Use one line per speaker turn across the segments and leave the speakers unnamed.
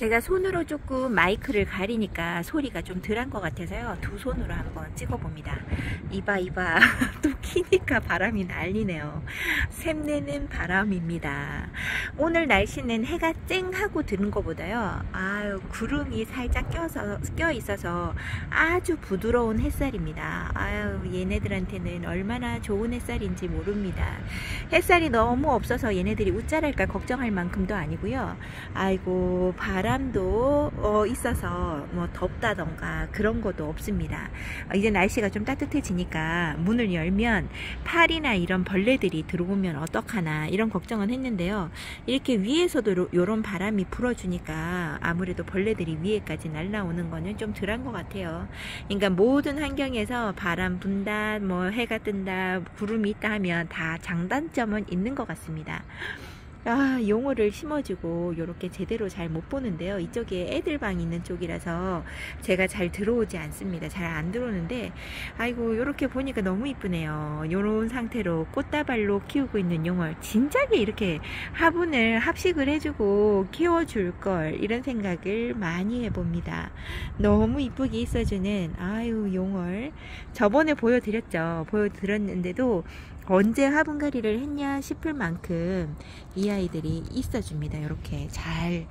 제가 손으로 조금 마이크를 가리니까 소리가 좀 덜한 것 같아서요. 두 손으로 한번 찍어봅니다. 이봐 또 키니까 바람이 난리네요. 샘내는 바람입니다. 오늘 날씨는 해가 쨍하고 드는 것보다요. 구름이 살짝 껴 있어서 아주 부드러운 햇살입니다. 얘네들한테는 얼마나 좋은 햇살인지 모릅니다. 햇살이 너무 없어서 얘네들이 웃자랄까 걱정할 만큼도 아니고요. 아이고 바람도 있어서 뭐 덥다던가 그런 것도 없습니다. 이제 날씨가 좀 따뜻해지니까 문을 열면 파리나 이런 벌레들이 들어오면 어떡하나 이런 걱정은 했는데요. 이렇게 위에서도 이런 바람이 불어주니까 아무래도 벌레들이 위에까지 날라오는 거는 좀 덜한 것 같아요. 그러니까 모든 환경에서 바람 분다, 뭐 해가 뜬다, 구름이 있다 하면 다 장단점은 있는 것 같습니다. 용어를 심어주고 이렇게 제대로 잘 못 보는데요. 이쪽에 애들 방 있는 쪽이라서 제가 잘 들어오지 않습니다. 잘 안 들어오는데 아이고 이렇게 보니까 너무 이쁘네요. 이런 상태로 꽃다발로 키우고 있는 용어를 진작에 이렇게 화분을 합식을 해주고 키워줄 걸 이런 생각을 많이 해봅니다. 너무 이쁘게 있어주는 용어를 저번에 보여드렸는데도 언제 화분갈이를 했냐 싶을 만큼 이 아이들이 있어줍니다. 이렇게 잘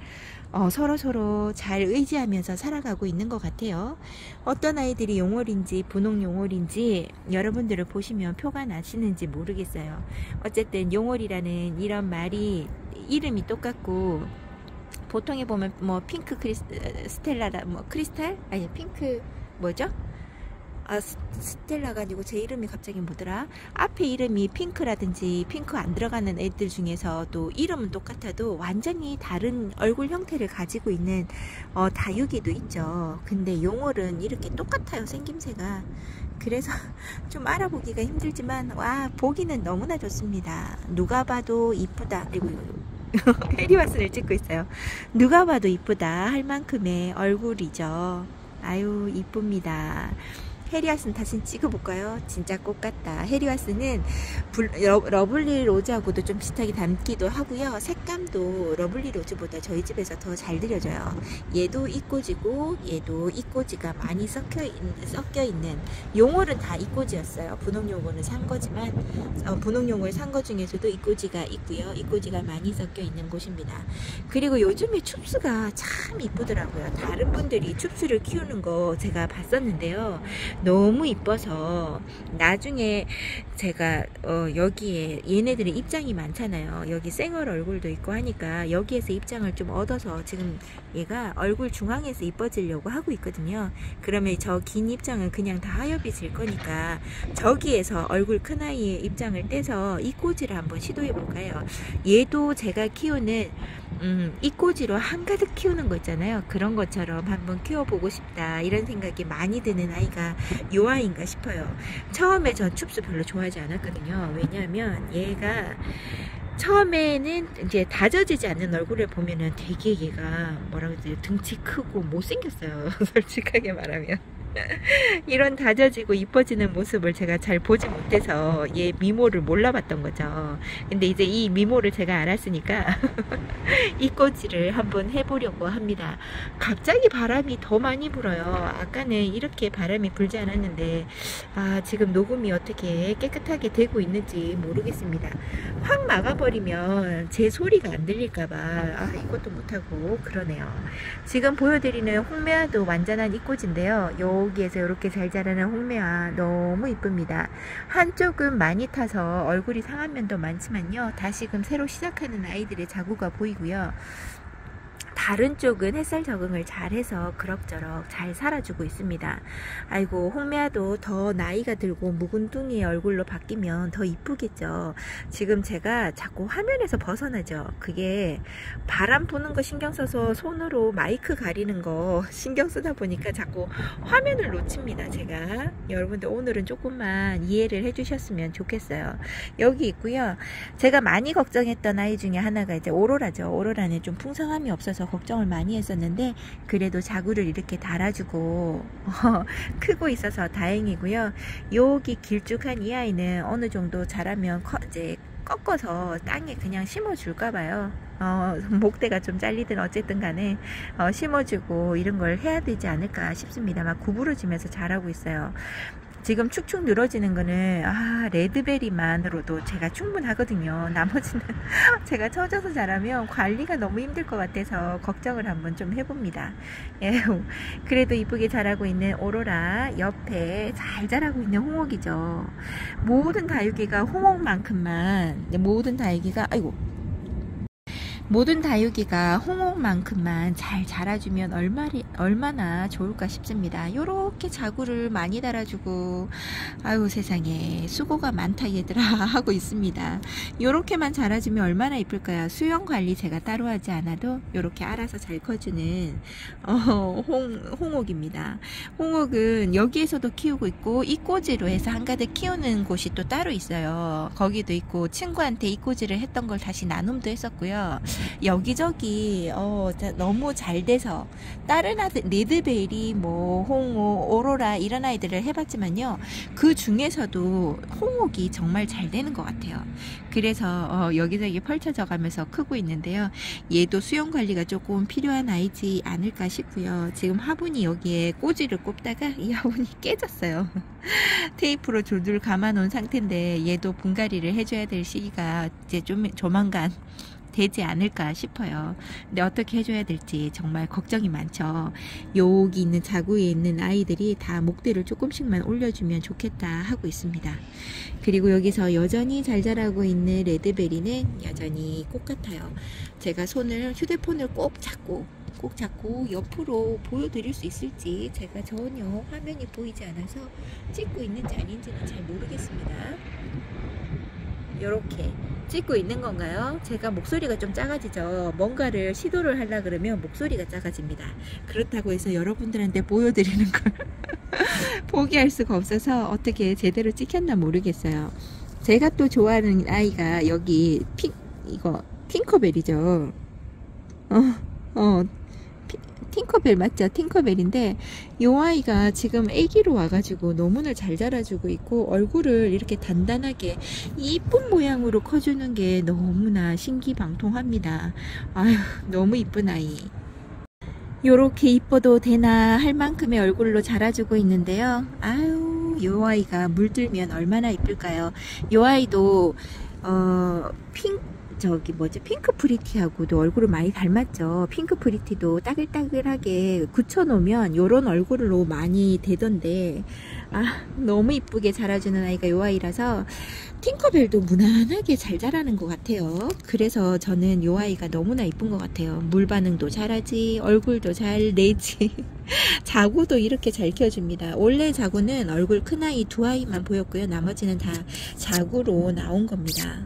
서로 잘 의지하면서 살아가고 있는 것 같아요. 어떤 아이들이 용월인지 분홍 용월인지 여러분들을 보시면 표가 나시는지 모르겠어요. 어쨌든 용월이라는 이런 말이 이름이 똑같고 보통에 보면 뭐 핑크 스텔라라 뭐 크리스탈? 아니 핑크 뭐죠? 스텔라가 아니고 제 이름이 갑자기 뭐더라? 앞에 이름이 핑크라든지 핑크 안 들어가는 애들 중에서 또 이름은 똑같아도 완전히 다른 얼굴 형태를 가지고 있는 다육이도 있죠. 근데 용월은 이렇게 똑같아요, 생김새가. 그래서 좀 알아보기가 힘들지만 보기는 너무나 좋습니다. 누가 봐도 이쁘다. 그리고 해리와슨을 찍고 있어요. 누가 봐도 이쁘다 할 만큼의 얼굴이죠. 이쁩니다. 해리와슨 다시 찍어볼까요? 진짜 꽃 같다. 해리와슨은 러블리 로즈하고도 좀 비슷하게 닮기도 하고요. 색감도 러블리 로즈보다 저희 집에서 더 잘 들여져요. 얘도 이꼬지고 얘도 이꼬지가 많이 섞여 있는 용월은 다 이꼬지였어요. 분홍 용월은 산 거지만 분홍 용월 산 거 중에서도 이꼬지가 있고요. 이꼬지가 많이 섞여 있는 곳입니다. 그리고 요즘에 춥스가 참 이쁘더라고요. 다른 분들이 춥스를 키우는 거 제가 봤었는데요. 너무 이뻐서 나중에 제가 여기에 얘네들의 입장이 많잖아요. 여기 쌩얼 얼굴도 있고 하니까 여기에서 입장을 좀 얻어서 지금 얘가 얼굴 중앙에서 이뻐지려고 하고 있거든요. 그러면 저 긴 입장은 그냥 다 하엽이 질 거니까 저기에서 얼굴 큰 아이의 입장을 떼서 이 꼬지를 한번 시도해 볼까요? 얘도 제가 키우는 이꼬지로 한가득 키우는 거 있잖아요. 그런 것처럼 한번 키워보고 싶다 이런 생각이 많이 드는 아이가 요 아이인가 싶어요. 처음에 전 춥스 별로 좋아하지 않았거든요. 왜냐하면 얘가 처음에는 이제 다져지지 않는 얼굴을 보면은 되게 얘가 뭐라고 해야 되지, 등치 크고 못생겼어요. 솔직하게 말하면. 이런 다져지고 이뻐지는 모습을 제가 잘 보지 못해서 얘 미모를 몰라봤던 거죠. 근데 이제 이 미모를 제가 알았으니까 이 꼬지를 한번 해보려고 합니다. 갑자기 바람이 더 많이 불어요. 아까는 이렇게 바람이 불지 않았는데 지금 녹음이 어떻게 깨끗하게 되고 있는지 모르겠습니다. 확 막아버리면 제 소리가 안 들릴까봐 이것도 못하고 그러네요. 지금 보여드리는 홍매화도 완전한 이꼬지인데요. 여기에서 이렇게 잘 자라는 홍매화 너무 이쁩니다. 한쪽은 많이 타서 얼굴이 상한 면도 많지만요. 다시금 새로 시작하는 아이들의 자구가 보이고요. 다른 쪽은 햇살 적응을 잘해서 그럭저럭 잘 살아주고 있습니다. 홍매화도 더 나이가 들고 묵은둥이의 얼굴로 바뀌면 더 이쁘겠죠. 지금 제가 자꾸 화면에서 벗어나죠. 그게 바람 부는 거 신경 써서 손으로 마이크 가리는 거 신경 쓰다 보니까 자꾸 화면을 놓칩니다. 제가 여러분들 오늘은 조금만 이해를 해주셨으면 좋겠어요. 여기 있고요. 제가 많이 걱정했던 아이 중에 하나가 이제 오로라죠. 오로라는 좀 풍성함이 없어서 걱정을 많이 했었는데 그래도 자구를 이렇게 달아주고 크고 있어서 다행이고요. 여기 길쭉한 이 아이는 어느 정도 자라면 이제 꺾어서 땅에 그냥 심어 줄까 봐요. 목대가 좀 잘리든 어쨌든 간에 심어주고 이런 걸 해야 되지 않을까 싶습니다. 막 구부러지면서 자라고 있어요. 지금 축축 늘어지는 거는 레드베리만으로도 제가 충분하거든요. 나머지는 제가 쳐져서 자라면 관리가 너무 힘들 것 같아서 걱정을 한번 좀 해봅니다. 예, 그래도 이쁘게 자라고 있는 오로라 옆에 잘 자라고 있는 홍옥이죠. 모든 다육이가 홍옥만큼만, 모든 다육이가 모든 다육이가 홍옥만큼만 잘 자라주면 얼마나 좋을까 싶습니다. 요렇게 자구를 많이 달아주고, 아유 세상에 수고가 많다 얘들아 하고 있습니다. 요렇게만 자라주면 얼마나 이쁠까요? 수영 관리 제가 따로 하지 않아도 요렇게 알아서 잘 커주는 홍옥입니다. 홍옥은 여기에서도 키우고 있고, 이꼬지로 해서 한가득 키우는 곳이 또 따로 있어요. 거기도 있고, 친구한테 이꼬지를 했던 걸 다시 나눔도 했었고요. 여기저기 너무 잘 돼서 다른 아들 레드베리 뭐 홍옥 오로라 이런 아이들을 해봤지만요, 그 중에서도 홍옥이 정말 잘 되는 것 같아요. 그래서 여기저기 펼쳐져 가면서 크고 있는데요. 얘도 수영 관리가 조금 필요한 아이지 않을까 싶고요. 지금 화분이 여기에 꼬지를 꼽다가 이 화분이 깨졌어요. 테이프로 줄줄 감아 놓은 상태인데 얘도 분갈이를 해줘야 될 시기가 이제 좀 조만간 되지 않을까 싶어요. 근데 어떻게 해줘야 될지 정말 걱정이 많죠. 여기 있는 자구에 있는 아이들이 다 목대를 조금씩만 올려주면 좋겠다 하고 있습니다. 그리고 여기서 여전히 잘 자라고 있는 레드베리는 여전히 꽃 같아요. 제가 휴대폰을 꼭 잡고 옆으로 보여드릴 수 있을지 제가 전혀 화면이 보이지 않아서 찍고 있는지 아닌지는 잘 모르겠습니다. 이렇게 찍고 있는 건가요? 제가 목소리가 좀 작아지죠. 뭔가를 시도를 하려 그러면 목소리가 작아집니다. 그렇다고 해서 여러분들한테 보여드리는 걸 포기할 수가 없어서 어떻게 제대로 찍혔나 모르겠어요. 제가 또 좋아하는 아이가 여기 팅커벨이죠. 팅커벨 맞죠? 팅커벨인데 요 아이가 지금 애기로 와가지고 너무나 잘 자라주고 있고, 얼굴을 이렇게 단단하게 이쁜 모양으로 커주는 게 너무나 신기방통합니다. 아유 너무 이쁜 아이. 요렇게 이뻐도 되나 할 만큼의 얼굴로 자라주고 있는데요. 아유 요 아이가 물들면 얼마나 이쁠까요? 요 아이도 핑크 프리티하고도 얼굴을 많이 닮았죠. 핑크 프리티도 따글따글하게 굳혀놓으면 요런 얼굴로 많이 되던데, 너무 이쁘게 자라주는 아이가 요 아이라서 팅커벨도 무난하게 잘 자라는 것 같아요. 그래서 저는 요 아이가 너무나 이쁜 것 같아요. 물 반응도 잘하지, 얼굴도 잘 내지, 자구도 이렇게 잘 키워줍니다. 원래 자구는 얼굴 큰 아이 2아이만 보였고요. 나머지는 다 자구로 나온 겁니다.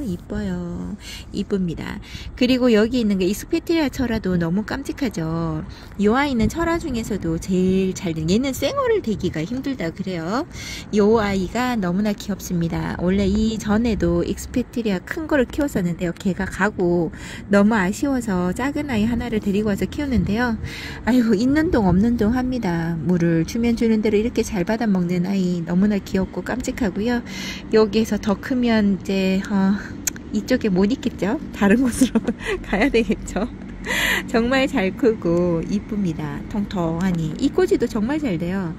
이뻐요. 이쁩니다. 그리고 여기 있는 게 익스페티리아 철화도 너무 깜찍하죠. 이 아이는 철화 중에서도 제일 잘 된, 얘는 생얼을 대기가 힘들다 그래요. 이 아이가 너무나 귀엽습니다. 원래 이전에도 익스페티리아 큰 거를 키웠었는데요. 걔가 가고 너무 아쉬워서 작은 아이 하나를 데리고 와서 키우는데요. 아이고 있는 동 없는 동 합니다. 물을 주면 주는 대로 이렇게 잘 받아 먹는 아이 너무나 귀엽고 깜찍하고요. 여기에서 더 크면 이제 이쪽에 못 있겠죠? 다른 곳으로 가야 되겠죠? 정말 잘 크고 이쁩니다. 통통하니. 이꼬지도 정말 잘 돼요.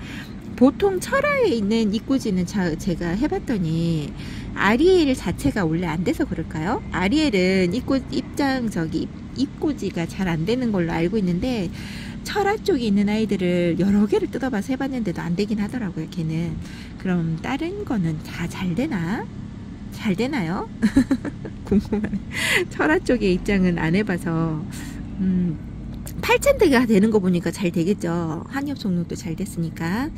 보통 철화에 있는 이꼬지는 제가 해봤더니 아리엘 자체가 원래 안 돼서 그럴까요? 아리엘은 입꼬지가 잘 안 되는 걸로 알고 있는데, 철화 쪽에 있는 아이들을 여러 개를 뜯어봐서 해봤는데도 안 되긴 하더라고요. 걔는. 그럼 다른 거는 다 잘 되나? 잘 되나요? 궁금하네. 철화 쪽의 입장은 안 해봐서 8,000대가 되는 거 보니까 잘 되겠죠. 한엽 속력도 잘 됐으니까.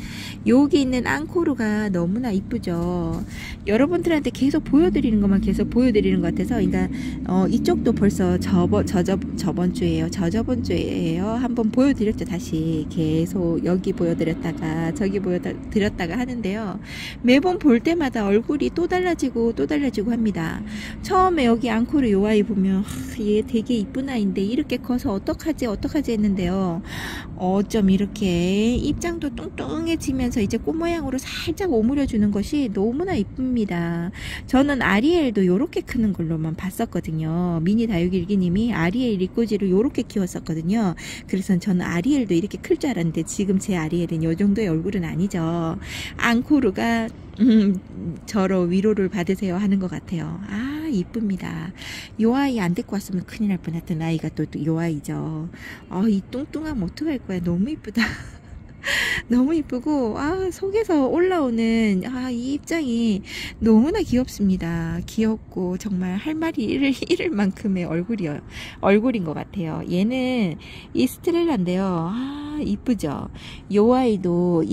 여기 있는 앙코르가 너무나 이쁘죠. 여러분들한테 계속 보여드리는 것만 계속 보여드리는 것 같아서, 그러니까 이쪽도 벌써 저번 주에요. 한번 보여드렸죠. 다시 계속 여기 보여드렸다가 저기 보여드렸다가 하는데요. 매번 볼 때마다 얼굴이 또 달라지고 합니다. 처음에 여기 앙코르 요 아이 보면 얘 되게 이쁜 아이인데 이렇게 커서 어떡하지 어떡하지 했는데요. 좀 이렇게 입장도 뚱뚱해지면서 이제 꽃 모양으로 살짝 오므려 주는 것이 너무나 이쁩니다. 저는 아리엘도 요렇게 크는 걸로만 봤었거든요. 미니 다육일기님이 아리엘 리꼬지를 요렇게 키웠었거든요. 그래서 저는 아리엘도 이렇게 클 줄 알았는데 지금 제 아리엘은 요 정도의 얼굴은 아니죠. 앙코르가 저로 위로를 받으세요 하는 것 같아요. 아, 이쁩니다. 요 아이 안 데리고 왔으면 큰일 날 뻔했던 아이가 또 요 아이죠. 이 뚱뚱함 어떡할 거야. 너무 이쁘다. 너무 이쁘고, 속에서 올라오는, 이 입장이 너무나 귀엽습니다. 귀엽고, 정말 할 말이 잃을 만큼의 얼굴인 것 같아요. 얘는 이스트렐라인데요. 이쁘죠? 요 아이도,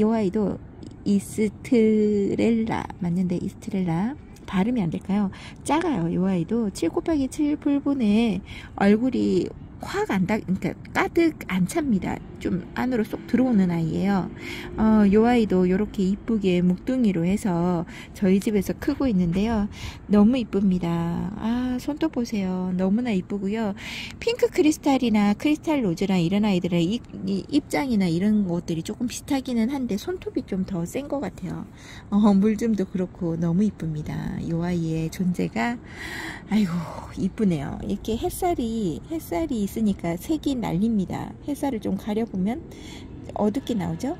요 아이도 이스트렐라, 맞는데, 이스트렐라. 발음이 안 될까요? 작아요. 요 아이도 7 곱하기 7 풀분에 얼굴이 그러니까 가득 안 찹니다. 좀 안으로 쏙 들어오는 아이예요. 요 아이도 이렇게 이쁘게 묵둥이로 해서 저희 집에서 크고 있는데요. 너무 이쁩니다. 손톱 보세요. 너무나 이쁘고요. 핑크 크리스탈이나 크리스탈 로즈나 이런 아이들의 입장이나 이런 것들이 조금 비슷하기는 한데 손톱이 좀 더 센 것 같아요. 물좀도 그렇고 너무 이쁩니다. 요 아이의 존재가 아이고 이쁘네요. 이렇게 햇살이 있으니까 색이 날립니다. 햇살을 좀 가려보면 어둡게 나오죠?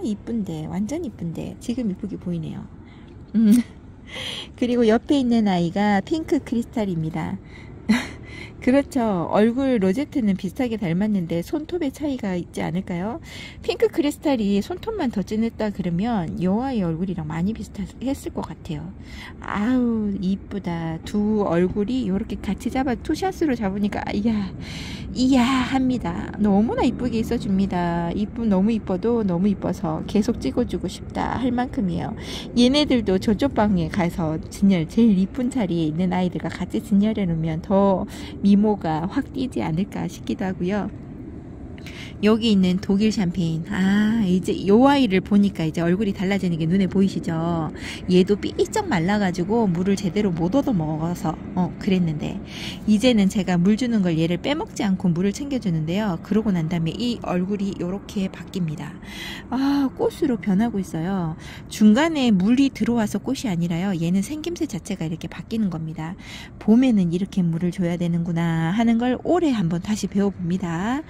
이쁜데, 완전 이쁜데 지금 이쁘게 보이네요. 그리고 옆에 있는 아이가 핑크 크리스탈입니다. 그렇죠. 얼굴 로제트는 비슷하게 닮았는데 손톱의 차이가 있지 않을까요? 핑크 크리스탈이 손톱만 더 진했다 그러면 요 아이 얼굴이랑 많이 비슷했을 것 같아요. 아우 이쁘다. 두 얼굴이 이렇게 같이 투샷으로 잡으니까 이야 합니다. 너무나 이쁘게 있어줍니다. 너무 이뻐도 너무 이뻐서 계속 찍어주고 싶다 할 만큼이에요. 얘네들도 저쪽 방에 가서 제일 이쁜 자리에 있는 아이들과 같이 진열해 놓으면 더 미모가 확 띄지 않을까 싶기도 하고요. 여기 있는 독일 샴페인. 이제 요 아이를 보니까 이제 얼굴이 달라지는 게 눈에 보이시죠? 얘도 삐쩍 말라가지고 물을 제대로 못 얻어 먹어서 그랬는데 이제는 제가 물 주는 걸 얘를 빼먹지 않고 물을 챙겨주는데요. 그러고 난 다음에 이 얼굴이 요렇게 바뀝니다. 꽃으로 변하고 있어요. 중간에 물이 들어와서 꽃이 아니라요. 얘는 생김새 자체가 이렇게 바뀌는 겁니다. 봄에는 이렇게 물을 줘야 되는구나 하는 걸 올해 한번 다시 배워봅니다.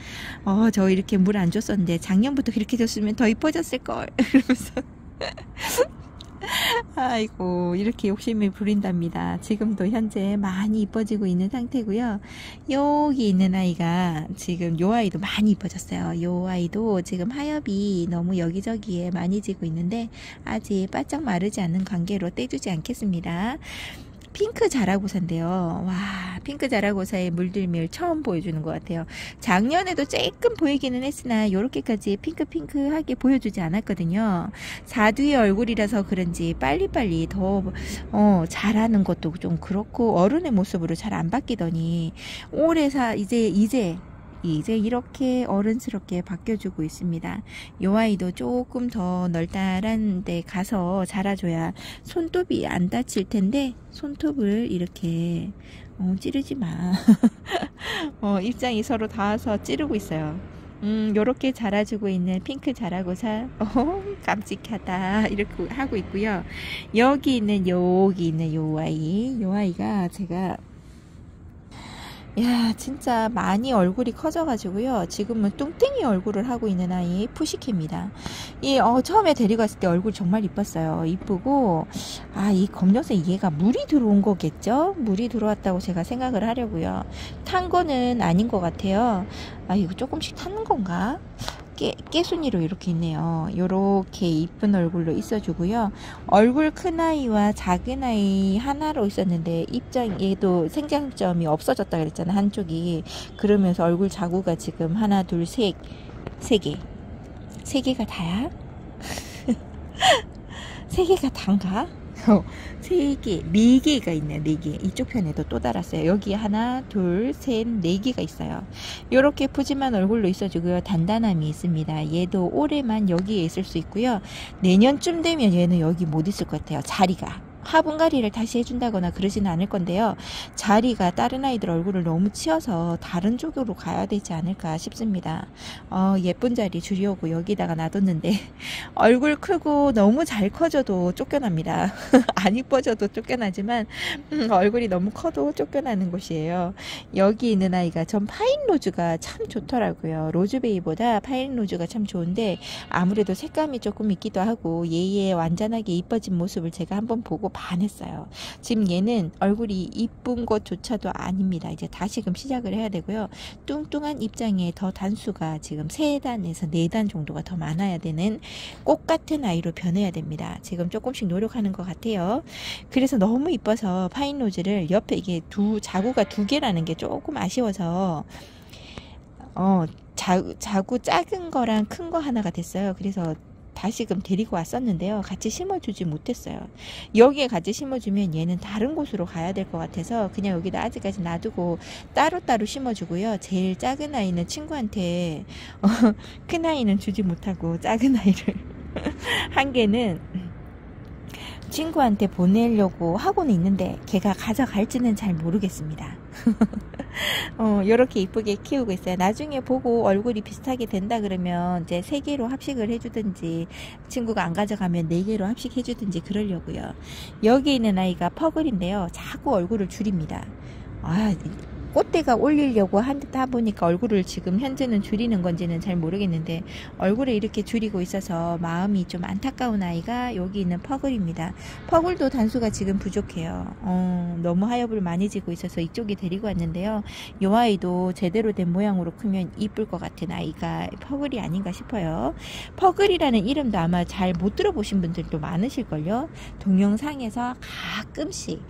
저 이렇게 물 안 줬었는데 작년부터 그렇게 줬으면 더 이뻐졌을걸 그러면서 아이고 이렇게 욕심이 부린답니다. 지금도 현재 많이 이뻐지고 있는 상태고요. 여기 있는 아이가 지금 요 아이도 많이 이뻐졌어요. 요 아이도 지금 하엽이 너무 여기저기에 많이 지고 있는데 아직 바짝 마르지 않는 관계로 떼주지 않겠습니다. 핑크 자라고사인데요. 와, 핑크 자라고사의 물들밀 처음 보여주는 것 같아요. 작년에도 조금 보이기는 했으나 이렇게까지 핑크하게 보여주지 않았거든요. 사두의 얼굴이라서 그런지 빨리빨리 더 자라는 것도 좀 그렇고 어른의 모습으로 잘 안 바뀌더니 올해 이제 이렇게 어른스럽게 바뀌어주고 있습니다. 요 아이도 조금 더 널따란 데 가서 자라줘야 손톱이 안 다칠 텐데 손톱을 이렇게 찌르지 마. 입장이 서로 닿아서 찌르고 있어요. 요렇게 자라주고 있는 핑크 자라고사 깜찍하다 이렇게 하고 있고요. 여기 있는 요 아이가 제가 진짜 많이 얼굴이 커져가지고요. 지금은 뚱땡이 얼굴을 하고 있는 아이 푸시케입니다. 처음에 데리고 왔을 때 얼굴 정말 이뻤어요. 이쁘고 이 검정색 얘가 물이 들어온 거겠죠? 물이 들어왔다고 제가 생각을 하려고요. 탄 거는 아닌 것 같아요. 이거 조금씩 타는 건가? 깨순이로 이렇게 있네요. 요렇게 이쁜 얼굴로 있어주고요. 얼굴 큰 아이와 작은 아이 하나로 있었는데 얘도 생장점이 없어졌다 그랬잖아, 한쪽이. 그러면서 얼굴 자구가 지금 하나, 둘, 세 개. 세 개가 다야? 세 개가 단가? 세 개, 네 개가 있네. 네 개. 이쪽 편에도 또 달았어요. 여기 하나, 둘, 셋, 네 개가 있어요. 요렇게 푸짐한 얼굴로 있어주고요. 단단함이 있습니다. 얘도 올해만 여기에 있을 수 있고요. 내년쯤 되면 얘는 여기 못 있을 것 같아요. 자리가. 화분갈이를 다시 해준다거나 그러지는 않을 건데요. 자리가 다른 아이들 얼굴을 너무 치어서 다른 쪽으로 가야 되지 않을까 싶습니다. 예쁜 자리 주려고 여기다가 놔뒀는데 얼굴 크고 너무 잘 커져도 쫓겨납니다. 안 이뻐져도 쫓겨나지만 얼굴이 너무 커도 쫓겨나는 곳이에요. 여기 있는 아이가 전 파인로즈가 참 좋더라고요. 로즈베이보다 파인로즈가 참 좋은데 아무래도 색감이 조금 있기도 하고 얘의 완전하게 이뻐진 모습을 제가 한번 보고 반했어요. 지금 얘는 얼굴이 이쁜 것조차도 아닙니다. 이제 다시금 시작을 해야 되고요. 뚱뚱한 입장에 더 단수가 지금 3단에서 4단 정도가 더 많아야 되는 꽃 같은 아이로 변해야 됩니다. 지금 조금씩 노력하는 것 같아요. 그래서 너무 이뻐서 파인로즈를 옆에 이게 자구가 2개라는 게 조금 아쉬워서 자구 작은 거랑 큰 거 하나가 됐어요. 그래서 다시금 데리고 왔었는데요. 같이 심어주지 못했어요. 여기에 같이 심어주면 얘는 다른 곳으로 가야 될 것 같아서 그냥 여기다 아직까지 놔두고 따로따로 심어주고요. 제일 작은 아이는 친구한테 큰 아이는 주지 못하고 작은 아이를 한 개는 친구한테 보내려고 하고는 있는데 걔가 가져갈지는 잘 모르겠습니다. 이렇게 이쁘게 키우고 있어요. 나중에 보고 얼굴이 비슷하게 된다 그러면 이제 3개로 합식을 해주든지 친구가 안 가져가면 4개로 합식해주든지 그러려고요. 여기 있는 아이가 퍼글인데요. 자꾸 얼굴을 줄입니다. 꽃대가 올리려고 하다 보니까 얼굴을 지금 현재는 줄이는 건지는 잘 모르겠는데 얼굴을 이렇게 줄이고 있어서 마음이 좀 안타까운 아이가 여기 있는 퍼글입니다. 퍼글도 단수가 지금 부족해요. 너무 하엽을 많이 지고 있어서 이쪽에 데리고 왔는데요. 이 아이도 제대로 된 모양으로 크면 이쁠 것 같은 아이가 퍼글이 아닌가 싶어요. 퍼글이라는 이름도 아마 잘 못 들어보신 분들도 많으실걸요. 동영상에서 가끔씩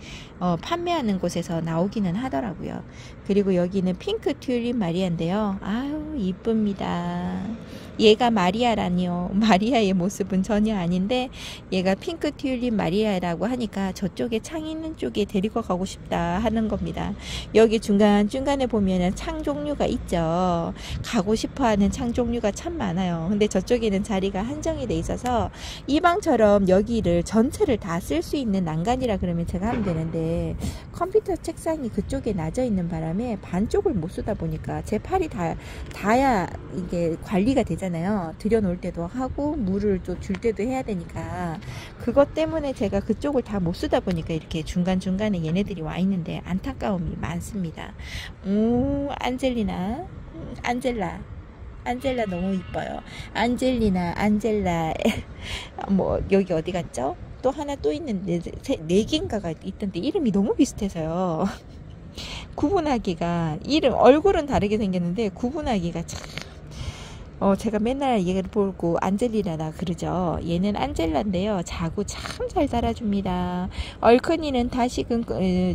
판매하는 곳에서 나오기는 하더라고요. 그리고 여기는 핑크 튤립 마리아인데요. 아유 이쁩니다. 얘가 마리아라니요. 마리아의 모습은 전혀 아닌데 얘가 핑크 튤립 마리아라고 하니까 저쪽에 창 있는 쪽에 데리고 가고 싶다 하는 겁니다. 여기 중간중간에 보면은 창 종류가 있죠. 가고 싶어하는 창 종류가 참 많아요. 근데 저쪽에는 자리가 한정이 돼 있어서 이 방처럼 여기를 전체를 다 쓸 수 있는 난간이라 그러면 제가 하면 되는데 컴퓨터 책상이 그쪽에 낮아 있는 바람에 반쪽을 못 쓰다 보니까 제 팔이 닿아야 이게 관리가 되잖아요. 들여놓을 때도 하고 물을 또 줄 때도 해야 되니까 그것 때문에 제가 그쪽을 다 못 쓰다 보니까 이렇게 중간중간에 얘네들이 와 있는데 안타까움이 많습니다. 안젤라 너무 이뻐요. 안젤라 뭐 여기 어디 갔죠? 또 하나 또 있는데 4개인가가 있던데 이름이 너무 비슷해서요. 구분하기가 얼굴은 다르게 생겼는데 구분하기가 참 제가 맨날 얘를 보고 안젤리나라 그러죠. 얘는 안젤라인데요. 자구 참 잘 달아줍니다. 얼큰이는 다시금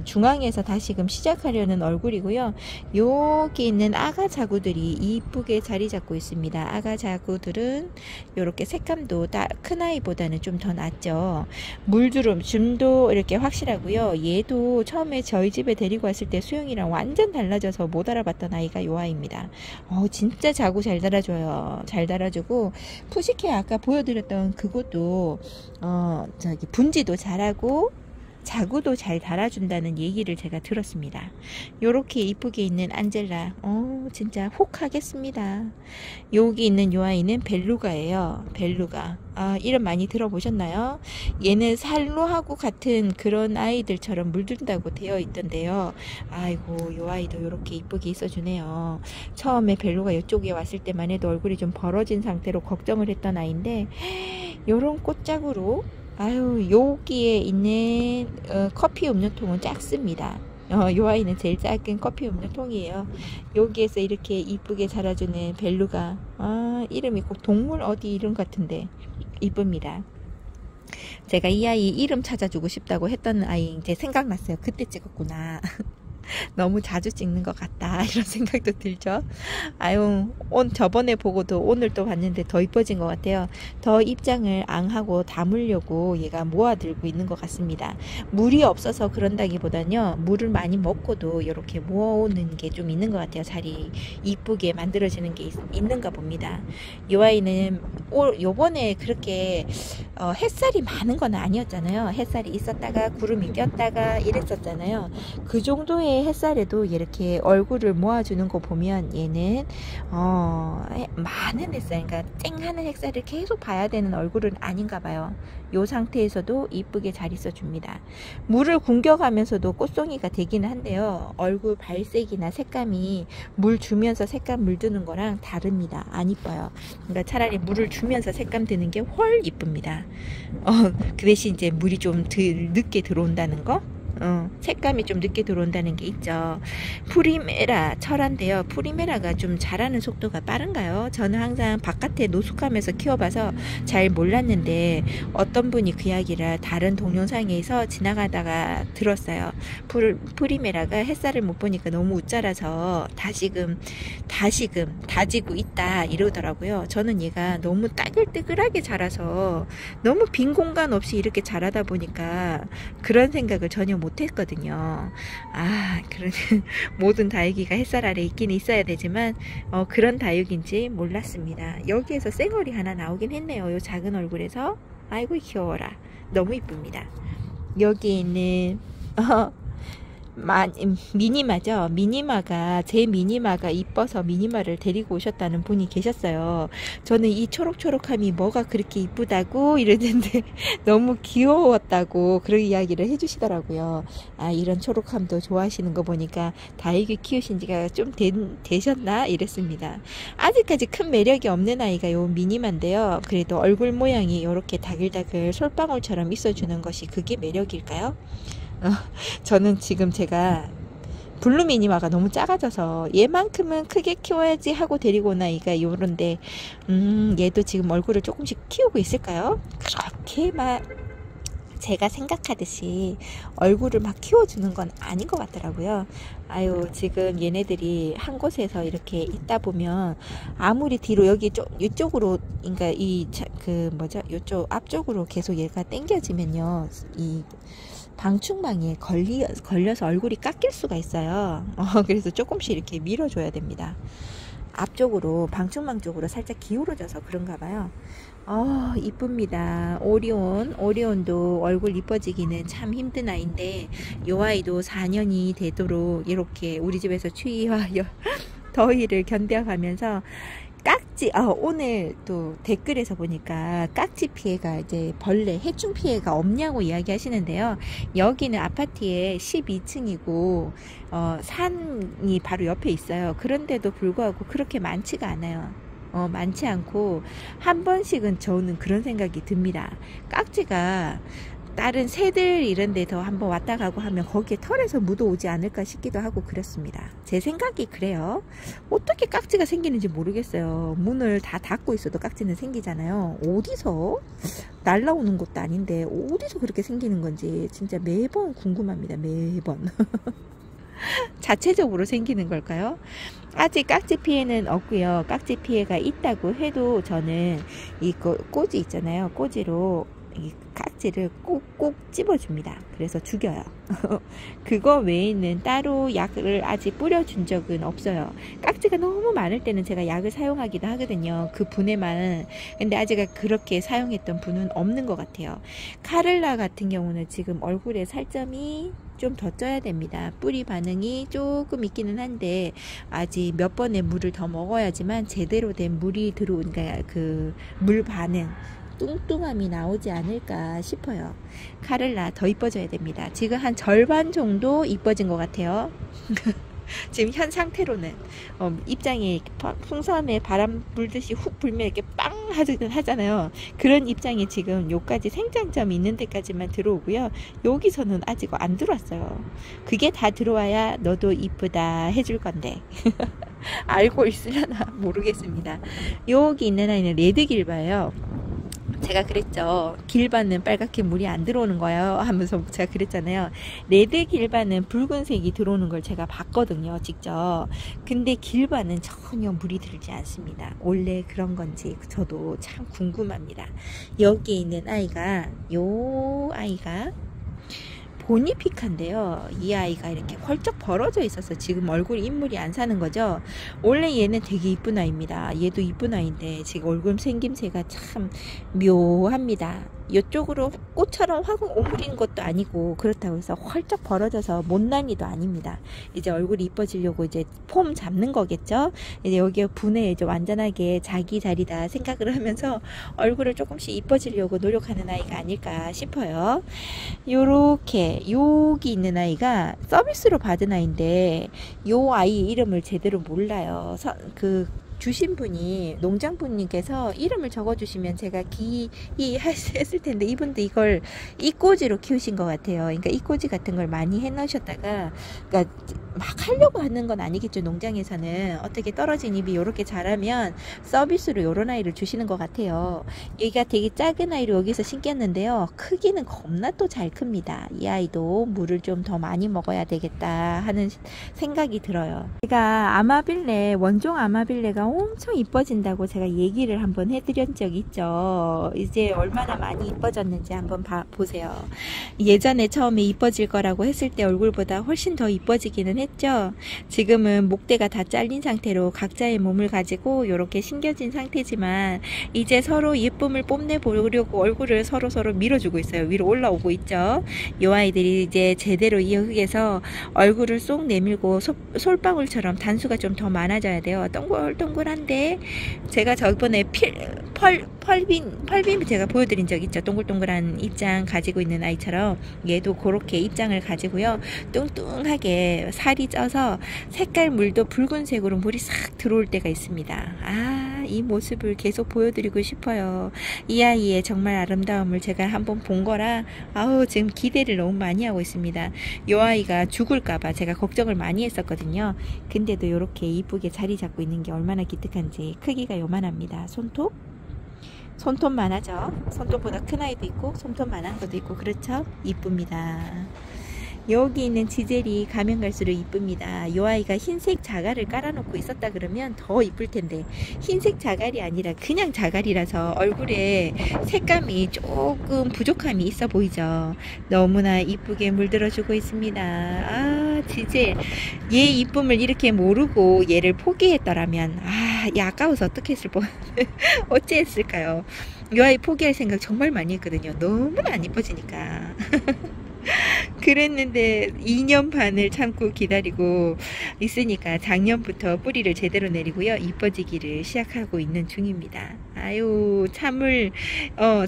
중앙에서 다시금 시작하려는 얼굴이고요. 여기 있는 아가 자구들이 이쁘게 자리 잡고 있습니다. 아가 자구들은 이렇게 색감도 큰 아이보다는 좀 더 낫죠. 물주름도 이렇게 확실하고요. 얘도 처음에 저희 집에 데리고 왔을 때 수영이랑 완전 달라져서 못 알아봤던 아이가 요 아이입니다. 진짜 자구 잘 달아줘요. 잘 달아주고 푸시케 아까 보여드렸던 그것도 분지도 잘하고 자구도 잘 달아준다는 얘기를 제가 들었습니다. 요렇게 이쁘게 있는 안젤라 진짜 혹하겠습니다. 여기 있는 요 아이는 벨루가예요. 벨루가 이름 많이 들어보셨나요? 얘는 살로하고 같은 그런 아이들처럼 물든다고 되어 있던데요. 아이고 요 아이도 요렇게 이쁘게 있어주네요. 처음에 벨루가 이쪽에 왔을 때만 해도 얼굴이 좀 벌어진 상태로 걱정을 했던 아이인데 요런 꽃짝으로 여기에 있는 커피 음료통은 작습니다. 요 아이는 제일 작은 커피 음료통이에요. 여기에서 이렇게 이쁘게 자라주는 벨루가 이름이 꼭 동물 어디 이름 같은데 이쁩니다. 제가 이 아이 이름 찾아주고 싶다고 했던 아이 이제 생각났어요. 그때 찍었구나. 너무 자주 찍는 것 같다 이런 생각도 들죠. 아유, 저번에 보고도 오늘 또 봤는데 더 이뻐진 것 같아요. 더 입장을 앙하고 담으려고 얘가 모아들고 있는 것 같습니다. 물이 없어서 그런다기보다는요, 물을 많이 먹고도 이렇게 모아오는 게 좀 있는 것 같아요. 자리 이쁘게 만들어지는 게 있는가 봅니다. 이 아이는 요번에 그렇게 햇살이 많은 건 아니었잖아요. 햇살이 있었다가 구름이 꼈다가 이랬었잖아요. 그 정도의 햇살에도 이렇게 얼굴을 모아주는 거 보면 얘는 많은 햇살, 그러니까 쨍하는 햇살을 계속 봐야 되는 얼굴은 아닌가 봐요. 이 상태에서도 이쁘게 잘 있어 줍니다. 물을 궁겨가면서도 꽃송이가 되기는 한데요, 얼굴 발색이나 색감이 물 주면서 색감 물드는 거랑 다릅니다. 안 이뻐요. 그러니까 차라리 물을 주면서 색감 드는 게 훨 이쁩니다. 그 대신 이제 물이 좀 덜 늦게 들어온다는 거, 색감이 좀 늦게 들어온다는 게 있죠. 프리메라 철화인데요. 프리메라가 좀 자라는 속도가 빠른가요? 저는 항상 바깥에 노숙하면서 키워봐서 잘 몰랐는데 어떤 분이 그 이야기를 다른 동영상에서 지나가다가 들었어요. 프리메라가 햇살을 못 보니까 너무 웃자라서 다시금 다지고 있다 이러더라고요. 저는 얘가 너무 따글뜨글하게 자라서 너무 빈 공간 없이 이렇게 자라다 보니까 그런 생각을 전혀 못했거든요. 그런 모든 다육이가 햇살 아래 있긴 있어야 되지만 그런 다육인지 몰랐습니다. 여기에서 쌩얼이 하나 나오긴 했네요. 요 작은 얼굴에서. 아이고 귀여워라. 너무 이쁩니다. 여기 있는 미니마죠. 미니마가, 제 미니마가 이뻐서 미니마를 데리고 오셨다는 분이 계셨어요. 저는 이 초록초록함이 뭐가 그렇게 이쁘다고 이러는데 너무 귀여웠다고 그런 이야기를 해주시더라고요. 이런 초록함도 좋아하시는 거 보니까 다육이 키우신 지가 좀 되셨나 이랬습니다. 아직까지 큰 매력이 없는 아이가 요 미니마인데요, 그래도 얼굴 모양이 이렇게 다글다글 솔방울처럼 있어주는 것이 그게 매력일까요? 저는 지금 제가 블루 미니마가 너무 작아져서 얘만큼은 크게 키워야지 하고 데리고 온 아이가 요런데, 얘도 지금 얼굴을 조금씩 키우고 있을까요? 그렇게 막 제가 생각하듯이 얼굴을 막 키워주는 건 아닌 것 같더라고요. 지금 얘네들이 한 곳에서 이렇게 있다 보면 아무리 뒤로 여기 이쪽으로, 그러니까 이쪽 앞쪽으로 계속 얘가 당겨지면요, 이 방충망에 걸려서 얼굴이 깎일 수가 있어요. 그래서 조금씩 이렇게 밀어줘야 됩니다. 앞쪽으로, 방충망 쪽으로 살짝 기울어져서 그런가 봐요. 이쁩니다. 오리온도 얼굴 이뻐지기는 참 힘든 아이인데, 요 아이도 4년이 되도록 이렇게 우리 집에서 추위와 더위를 견뎌가면서 깍지, 오늘 또 댓글에서 보니까 깍지 피해가, 이제 벌레, 해충 피해가 없냐고 이야기 하시는데요. 여기는 아파트에 12층이고, 산이 바로 옆에 있어요. 그런데도 불구하고 그렇게 많지가 않아요. 많지 않고, 한 번씩은 저는 그런 생각이 듭니다. 깍지가 다른 새들 이런 데서 한번 왔다 가고 하면 거기에 털에서 묻어오지 않을까 싶기도 하고 그렇습니다. 제 생각이 그래요. 어떻게 깍지가 생기는지 모르겠어요. 문을 다 닫고 있어도 깍지는 생기잖아요. 어디서? 날라오는 것도 아닌데 어디서 그렇게 생기는 건지 진짜 매번 궁금합니다. 매번. 자체적으로 생기는 걸까요? 아직 깍지 피해는 없고요. 깍지 피해가 있다고 해도 저는 이 꼬지 있잖아요. 꼬지로 이 깍지를 꼭꼭 찝어줍니다. 그래서 죽여요. 그거 외에는 따로 약을 아직 뿌려준 적은 없어요. 깍지가 너무 많을 때는 제가 약을 사용하기도 하거든요. 그 분에만. 근데 아직 그렇게 사용했던 분은 없는 것 같아요. 카를라 같은 경우는 지금 얼굴에 살점이 좀 더 쪄야 됩니다. 뿌리 반응이 조금 있기는 한데 아직 몇 번의 물을 더 먹어야지만 제대로 된 물이 들어오니까 그 물 반응, 뚱뚱함이 나오지 않을까 싶어요. 카를라 더 이뻐져야 됩니다. 지금 한 절반 정도 이뻐진 것 같아요. 지금 현 상태로는 입장이 풍선에 바람 불듯이 훅 불면 이렇게 빵 하잖아요. 그런 입장이 지금 요까지 생장점이 있는 데까지만 들어오고요. 여기서는 아직 안 들어왔어요. 그게 다 들어와야 너도 이쁘다 해줄 건데 알고 있으려나 모르겠습니다. 여기 있는 아이는 레드길바예요. 제가 그랬죠. 길반은 빨갛게 물이 안 들어오는 거예요 하면서 제가 그랬잖아요. 레드 길반은 붉은색이 들어오는 걸 제가 봤거든요, 직접. 근데 길반은 전혀 물이 들지 않습니다. 원래 그런 건지 저도 참 궁금합니다. 여기에 있는 아이가, 요 아이가 보니피카인데요. 이 아이가 이렇게 펄쩍 벌어져 있어서 지금 얼굴 인물이 안 사는 거죠. 원래 얘는 되게 이쁜 아이입니다. 얘도 이쁜 아이인데 지금 얼굴 생김새가 참 묘합니다. 이쪽으로 꽃처럼 확 오므리는 것도 아니고 그렇다고 해서 펄쩍 벌어져서 못난이도 아닙니다. 이제 얼굴이 이뻐지려고 이제 폼 잡는 거겠죠. 이제 여기에 분해 이제 완전하게 자기 자리다 생각을 하면서 얼굴을 조금씩 이뻐지려고 노력하는 아이가 아닐까 싶어요. 요렇게 여기 있는 아이가 서비스로 받은 아이인데 요 아이 이름을 제대로 몰라요. 주신 분이 농장분님께서 이름을 적어주시면 제가 했을 텐데 이분도 이걸 이꼬지로 키우신 것 같아요. 그러니까 이꼬지 같은 걸 많이 해놓으셨다가 그러니까 막 하려고 하는 건 아니겠죠. 농장에서는 어떻게 떨어진 잎이 이렇게 자라면 서비스로 요런 아이를 주시는 것 같아요. 얘가 되게 작은 아이로 여기서 신겼는데요. 크기는 겁나 또 잘 큽니다. 이 아이도 물을 좀 더 많이 먹어야 되겠다 하는 생각이 들어요. 제가 아마빌레, 원종 아마빌레가 엄청 이뻐진다고 제가 얘기를 한번 해드린 적이 있죠. 이제 얼마나 많이 이뻐졌는지 한번 보세요. 예전에 처음에 이뻐질 거라고 했을 때 얼굴보다 훨씬 더 이뻐지기는 했죠. 지금은 목대가 다 잘린 상태로 각자의 몸을 가지고 이렇게 신겨진 상태지만 이제 서로 예쁨을 뽐내보려고 얼굴을 서로 밀어주고 있어요. 위로 올라오고 있죠. 이 아이들이 이제 제대로 이 흙에서 얼굴을 쏙 내밀고 솔방울처럼 단수가 좀 더 많아져야 돼요. 동글동글한데 제가 저번에 펄빔 제가 보여드린 적 있죠. 동글동글한 입장 가지고 있는 아이처럼 얘도 그렇게 입장을 가지고요. 뚱뚱하게 살이 쪄서 색깔 물도 붉은색으로 물이 싹 들어올 때가 있습니다. 이 모습을 계속 보여드리고 싶어요. 이 아이의 정말 아름다움을 제가 한번 본 거라 지금 기대를 너무 많이 하고 있습니다. 이 아이가 죽을까봐 제가 걱정을 많이 했었거든요. 근데도 이렇게 이쁘게 자리 잡고 있는 게 얼마나 기특한지. 크기가 요만합니다. 손톱만 하죠. 손톱보다 큰 아이도 있고 손톱만 한 것도 있고 그렇죠. 이쁩니다. 여기 있는 지젤이 가면 갈수록 이쁩니다. 이 아이가 흰색 자갈을 깔아놓고 있었다 그러면 더 이쁠 텐데 흰색 자갈이 아니라 그냥 자갈이라서 얼굴에 색감이 조금 부족함이 있어 보이죠. 너무나 이쁘게 물들어주고 있습니다. 지젤, 얘 이쁨을 이렇게 모르고 얘를 포기했더라면 얘 아까워서 어떻게 어찌했을까요? 이 아이 포기할 생각 정말 많이 했거든요. 너무나 안 이뻐지니까. 그랬는데 2년 반을 참고 기다리고 있으니까 작년부터 뿌리를 제대로 내리고요. 이뻐지기를 시작하고 있는 중입니다.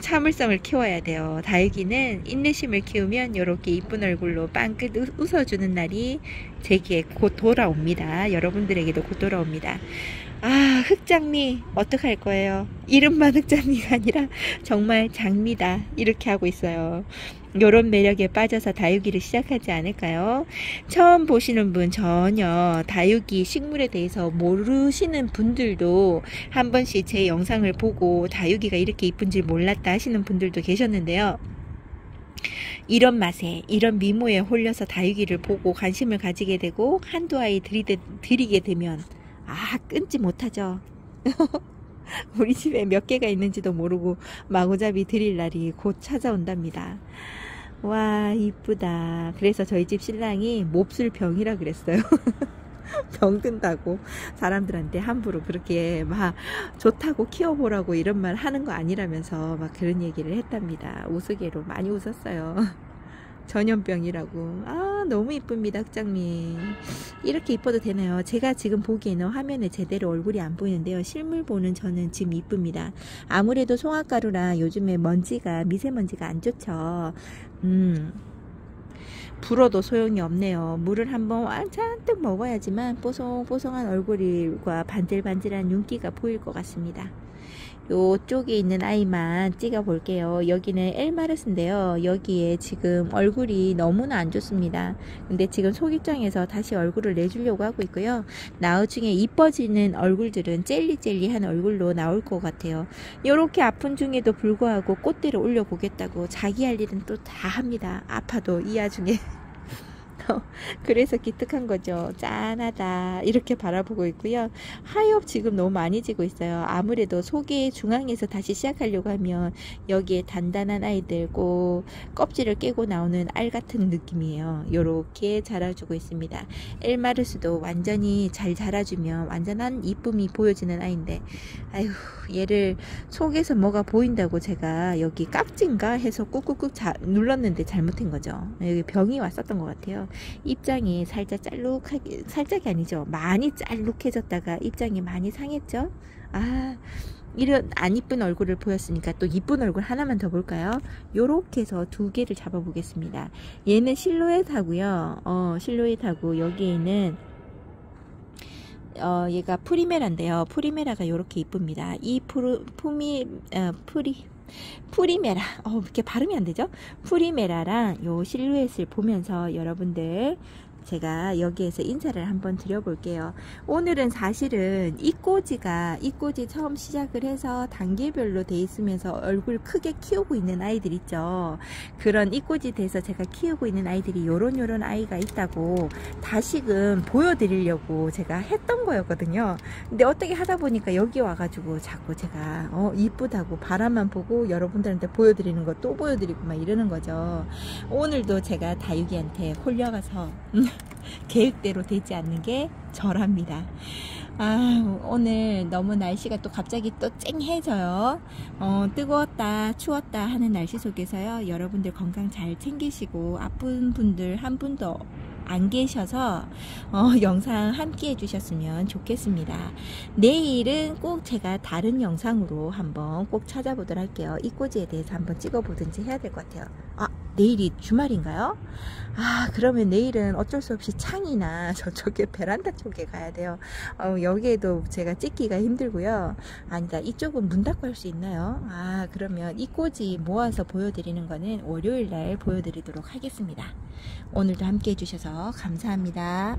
참을성을 키워야 돼요. 다육이는 인내심을 키우면 이렇게 이쁜 얼굴로 빵긋 웃어주는 날이 제게 곧 돌아옵니다. 여러분들에게도 곧 돌아옵니다. 흑장미 어떡할 거예요? 이름만 흑장미가 아니라 정말 장미다 이렇게 하고 있어요. 요런 매력에 빠져서 다육이를 시작하지 않을까요? 처음 보시는 분, 전혀 다육이 식물에 대해서 모르시는 분들도 한 번씩 제 영상을 보고 다육이가 이렇게 이쁜지 몰랐다 하시는 분들도 계셨는데요. 이런 맛에, 이런 미모에 홀려서 다육이를 보고 관심을 가지게 되고 한두 아이 들이게 되면 끊지 못하죠. 우리 집에 몇 개가 있는지도 모르고 마구잡이 드릴 날이 곧 찾아온답니다. 와, 이쁘다. 그래서 저희 집 신랑이 몹쓸 병이라 그랬어요. 병든다고 사람들한테 함부로 그렇게 막 좋다고 키워보라고 이런 말 하는 거 아니라면서 막 그런 얘기를 했답니다. 우스개로 많이 웃었어요. 전염병이라고. 너무 이쁩니다. 흑장미 이렇게 이뻐도 되나요? 제가 지금 보기에는 화면에 제대로 얼굴이 안 보이는데요. 실물 보는 저는 지금 이쁩니다. 아무래도 송화가루라 요즘에 미세먼지가 안 좋죠. 불어도 소용이 없네요. 물을 한번 잔뜩 먹어야지만 뽀송뽀송한 얼굴과 반질반질한 윤기가 보일 것 같습니다. 요쪽에 있는 아이만 찍어 볼게요. 여기는 엘마르스인데요. 여기에 지금 얼굴이 너무나 안 좋습니다. 근데 지금 소기장에서 다시 얼굴을 내주려고 하고 있고요. 나중에 이뻐지는 얼굴들은 젤리젤리한 얼굴로 나올 것 같아요. 요렇게 아픈 중에도 불구하고 꽃대를 올려보겠다고 자기 할 일은 또 다 합니다. 아파도 이 와중에. 그래서 기특한 거죠. 짠하다 이렇게 바라보고 있고요. 하엽 지금 너무 많이 지고 있어요. 아무래도 속의 중앙에서 다시 시작하려고 하면 여기에 단단한 아이들 꼭 껍질을 깨고 나오는 알 같은 느낌이에요. 요렇게 자라주고 있습니다. 엘마르스도 완전히 잘 자라주면 완전한 이쁨이 보여지는 아이인데, 아휴, 얘를 속에서 뭐가 보인다고 제가 여기 깍지인가 해서 꾹꾹꾹 눌렀는데 잘못한 거죠. 여기 병이 왔었던 것 같아요. 입장이 살짝 짤룩하게, 살짝이 아니죠, 많이 짤룩해졌다가 입장이 많이 상했죠. 아, 이런 안 이쁜 얼굴을 보였으니까 또 이쁜 얼굴 하나만 더 볼까요? 요렇게 해서 두 개를 잡아 보겠습니다. 얘는 실루엣하고요. 실루엣하고 여기에는 얘가 프리메라인데요. 프리메라가 요렇게 이쁩니다. 이 프리메라, 이렇게 발음이 안 되죠? 프리메라랑 요 실루엣을 보면서 여러분들 제가 여기에서 인사를 한번 드려볼게요. 오늘은 사실은 이 꼬지 처음 시작을 해서 단계별로 돼 있으면서 얼굴 크게 키우고 있는 아이들 있죠. 그런 이 꼬지 돼서 제가 키우고 있는 아이들이 요런 아이가 있다고 다시금 보여드리려고 제가 했던 거였거든요. 근데 어떻게 하다 보니까 여기 와가지고 자꾸 제가 이쁘다고 바람만 보고 여러분들한테 보여드리는 거 또 보여드리고 막 이러는 거죠. 오늘도 제가 다육이한테 홀려가서 계획대로 되지 않는 게 저랍니다. 아, 오늘 너무 날씨가 또 갑자기 또 쨍해져요. 뜨거웠다 추웠다 하는 날씨 속에서요, 여러분들 건강 잘 챙기시고 아픈 분들 한 분도 안 계셔서 영상 함께 해주셨으면 좋겠습니다. 내일은 꼭 제가 다른 영상으로 한번 꼭 찾아보도록 할게요. 이 꼬지에 대해서 한번 찍어보든지 해야 될 것 같아요. 아, 내일이 주말인가요? 아, 그러면 내일은 어쩔 수 없이 창이나 저쪽에 베란다 쪽에 가야 돼요. 여기에도 제가 찍기가 힘들고요. 아니다, 이쪽은 문 닫고 할 수 있나요? 아, 그러면 이 꼬지 모아서 보여드리는 거는 월요일날 보여드리도록 하겠습니다. 오늘도 함께 해주셔서 감사합니다.